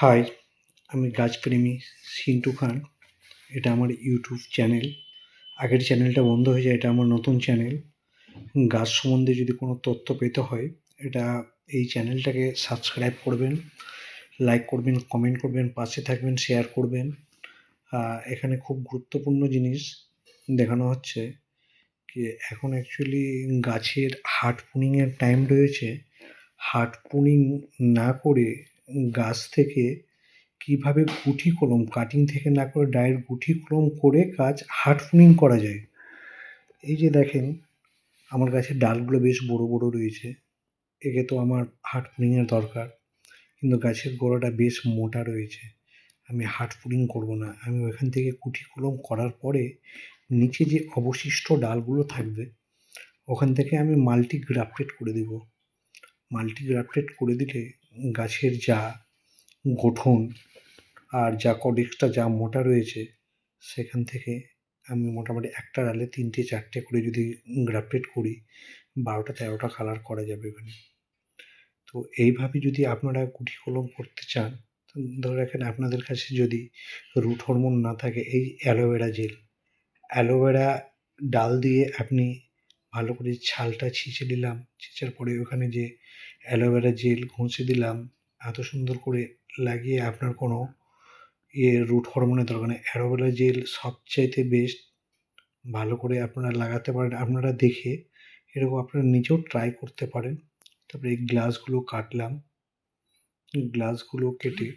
High, আমি গাছপ্রেমী সিন্টু খান। এটা আমার ইউটিউব চ্যানেল। আগের চ্যানেলটা বন্ধ হয়ে যায়, এটা আমার নতুন চ্যানেল। গাছ সম্বন্ধে যদি কোনো তথ্য পেতে হয়, এটা এই চ্যানেলটাকে সাবস্ক্রাইব করবেন, লাইক করবেন, কমেন্ট করবেন, পাশে থাকবেন, শেয়ার করবেন। এখানে খুব গুরুত্বপূর্ণ জিনিস দেখানো হচ্ছে কি এখন অ্যাকচুয়ালি গাছের হার্ড প্রুনিংয়ের টাইম রয়েছে। হার্ড প্রুনিং না করে গাছ থেকে কীভাবে গুটি কলম কাটিং থেকে না করে ডাইরেক্ট গুটি কলম করে গাছ হার্ড প্রুনিং করা যায়। এই যে দেখেন আমার গাছের ডালগুলো বেশ বড় বড় রয়েছে, একে তো আমার হার্ড প্রুনিংয়ের দরকার, কিন্তু গাছের গোড়াটা বেশ মোটা রয়েছে। আমি হার্ড প্রুনিং করবো না, আমি ওখান থেকে গুটি কলম করার পরে নিচে যে অবশিষ্ট ডালগুলো থাকবে ওখান থেকে আমি মাল্টি গ্রাফটেড করে দেবো। মাল্টি গ্রাফটেড করে দিলে গাছের যা গঠন আর যা কডেক্সটা যা মোটা রয়েছে সেখান থেকে আমি মোটামুটি একটা ডালে ৩টে ৪টে করে যদি গ্রাফটেড করি ১২টা ১৩টা কালার করা যাবে ওখানে। তো এইভাবে যদি আপনারা গুটি কলম করতে চান, ধরে রাখেন আপনাদের কাছে যদি রুট হরমোন না থাকে, এই অ্যালোভেরা ডাল দিয়ে আপনি ভালো করে ছালটা ছিঁচে নিলাম, ছেঁচার পরে ওখানে যে অ্যালোভেরা জেল ঘষে দিলাম, এত সুন্দর করে লাগিয়ে আপনার কোনো রুট হরমোনের দরকার নেই। অ্যালোভেরা জেল সবচাইতে বেস্ট। ভালো করে আপনারা লাগাতে পারেন, আপনারা দেখে এরকম আপনারা নিজেও ট্রাই করতে পারেন। তারপরে এই গ্লাসগুলো কাটলাম, গ্লাসগুলো কেটে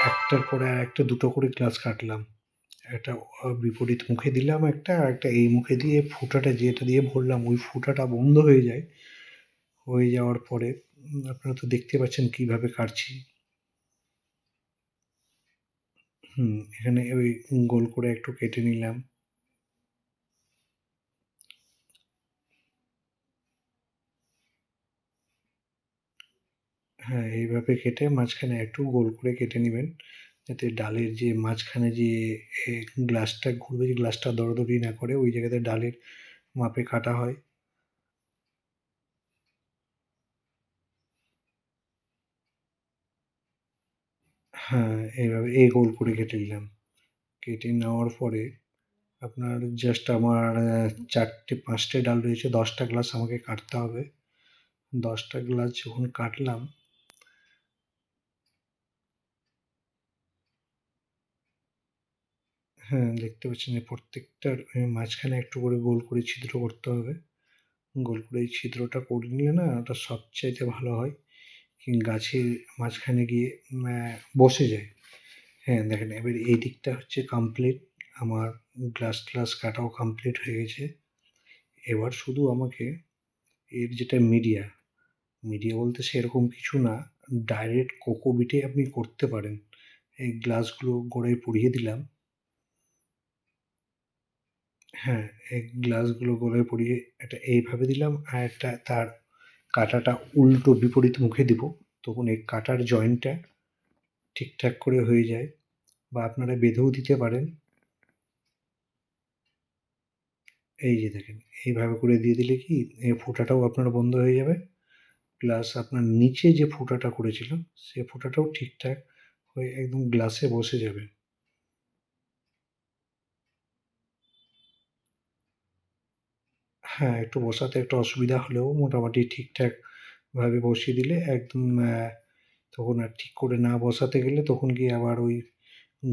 একটার পরে আরেকটা ২টো করে গ্লাস কাটলাম। একটা বিপরীত মুখে দিলাম একটা, আর একটা এই মুখে দিয়ে ফুটাটা যেটা দিয়ে ভরলাম ওই ফুটাটা বন্ধ হয়ে যায়। হয়ে যাওয়ার পরে আপনারা তো দেখতে পাচ্ছেন কীভাবে কাটছি। এখানে ওই গোল করে একটু কেটে নিলাম। হ্যাঁ, এইভাবে কেটে মাঝখানে একটু গোল করে কেটে নিবেন, যাতে ডালের যে মাঝখানে যে গ্লাসটা ঘুরবে, যে গ্লাসটা দরাদরি না করে, ওই জায়গাতে ডালের মাপে কাটা হয়। হ্যাঁ, এইভাবে গোল করে কেটে নিলাম। কেটে নেওয়ার পরে আপনার জাস্ট আমার ৪টে ৫টে ডাল রয়েছে, ১০টা গ্লাস আমাকে কাটতে হবে। ১০টা গ্লাস যখন কাটলাম, হ্যাঁ, দেখতে পাচ্ছেন যে প্রত্যেকটার মাঝখানে একটু করে গোল করে ছিদ্র করতে হবে। গোল করে এই ছিদ্রটা করে নিলে না ওটা সবচাইতে ভালো হয়। গাছের মাঝখানে গিয়ে বসে যায়। হ্যাঁ, দেখেন এবার এই দিকটা হচ্ছে কমপ্লিট। আমার গ্লাস ট্লাস কাটাও কমপ্লিট হয়ে গেছে। এবার শুধু আমাকে এর যেটা মিডিয়া, বলতে সেরকম কিছু না, ডাইরেক্ট কোকোপিটে আপনি করতে পারেন। এই গ্লাসগুলো গোড়ায় পরিয়ে দিলাম। হ্যাঁ, এই গ্লাসগুলো গোড়ায় পরিয়ে একটা এইভাবে দিলাম, আর একটা তার কাঁটাটা উল্টো বিপরীত মুখে দিব। তখন এই কাটার জয়েন্টটা ঠিকঠাক করে হয়ে যায়, বা আপনারা বেঁধেও দিতে পারেন। এই যে দেখেন, এইভাবে করে দিয়ে দিলে কি এই ফোঁটাটাও আপনার বন্ধ হয়ে যাবে, প্লাস আপনার নিচে যে ফোঁটাটা করেছিলাম সে ফোঁটাটাও ঠিকঠাক হয়ে একদম গ্লাসে বসে যাবে। হ্যাঁ, একটু বসাতে একটু অসুবিধা হলেও মোটামুটি ঠিকঠাকভাবে বসিয়ে দিলে একদম তখন আর ঠিক করে না বসাতে গেলে তখন গিয়ে আবার ওই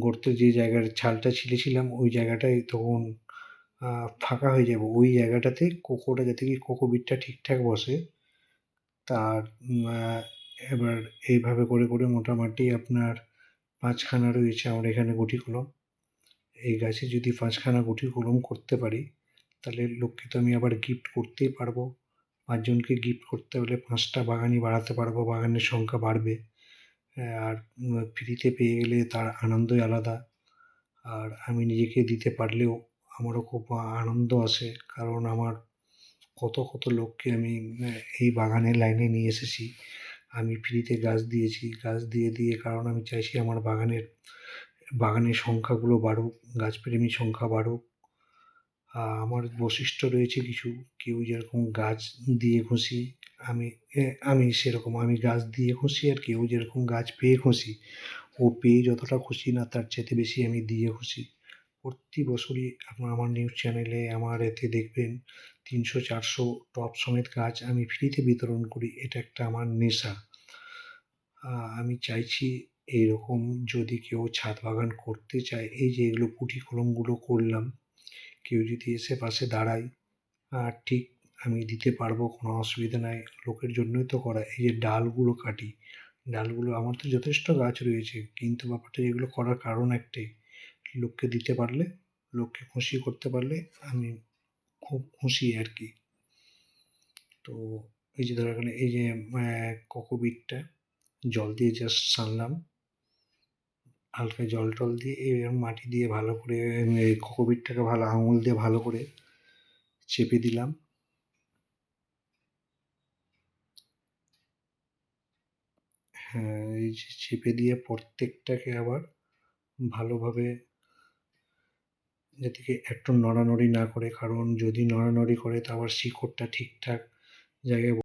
গর্তে যে জায়গার ছালটা ছিলেছিলাম ওই জায়গাটায় তখন ফাঁকা হয়ে যাবে। ওই জায়গাটাতে কোকোটা যাতে কি কোকোপিটটা ঠিকঠাক বসে, তার এবার এইভাবে করে করে মোটামুটি আপনার ৫খানা রয়েছে আমার এখানে গুটি কলম। এই গাছে যদি ৫খানা গুটি কলম করতে পারি, তাহলে লোককে তো আমি আবার গিফট করতেই পারবো। ৫জনকে গিফট করতে হলে ৫টা বাগানই বাড়াতে পারবো, বাগানের সংখ্যা বাড়বে। আর ফ্রিতে পেয়ে গেলে তার আনন্দই আলাদা। আর আমি নিজেকে দিতে পারলেও আমারও খুব আনন্দ আসে, কারণ আমার কত কত লোককে আমি এই বাগানের লাইনে নিয়ে এসেছি। আমি ফ্রিতে গাছ দিয়েছি, গাছ দিয়ে দিয়ে কারণ আমি চাইছি আমার বাগানের সংখ্যাগুলো বাড়ুক, গাছপ্রেমীর সংখ্যা বাড়ুক। আমার বৈশিষ্ট্য রয়েছে কিছু, কেউ যেরকম গাছ দিয়ে খুশি, আমি আমি সেরকম আমি গাছ দিয়ে খুশি আর কি। ও যেরকম গাছ পেয়ে খুশি, ও পেয়ে যতটা খুশি না তার চাইতে বেশি আমি দিয়ে খুশি। প্রতি বছরই আমার নিউজ চ্যানেলে আমার এতে দেখবেন ৩০০-৪০০ টব সমেত গাছ আমি ফ্রিতে বিতরণ করি। এটা একটা আমার নেশা। আমি চাইছি এইরকম যদি কেউ ছাদ বাগান করতে চায়, এই যে এগুলো পুঁটি কলমগুলো করলাম, কেউ যদি এসে পাশে দাঁড়ায়, ঠিক আমি দিতে পারবো, কোনো অসুবিধা নাই। লোকের জন্যই তো করা। এই যে ডালগুলো কাটি, ডালগুলো আমার তো যথেষ্ট গাছ রয়েছে, কিন্তু ব্যাপারটা এগুলো করার কারণ একটাই, লোককে দিতে পারলে, লোককে খুশি করতে পারলে আমি খুব খুশি আর কি। তো এই যে ধরো এখানে এই যে কোকোপিটটা জল দিয়ে জাস্ট সানলাম, হালকা জল টল দিয়ে এরকম মাটি দিয়ে ভালো করে এই কোকোপিটটাকে ভালো আঙুল দিয়ে ভালো করে চেপে দিলাম। হ্যাঁ, এই যে চেপে দিয়ে প্রত্যেকটাকে আবার ভালোভাবে, যাতে একটু নড়ানড়ি না করে, কারণ যদি নড়ানড়ি করে তো আবার শিকড়টা ঠিকঠাক জায়গায়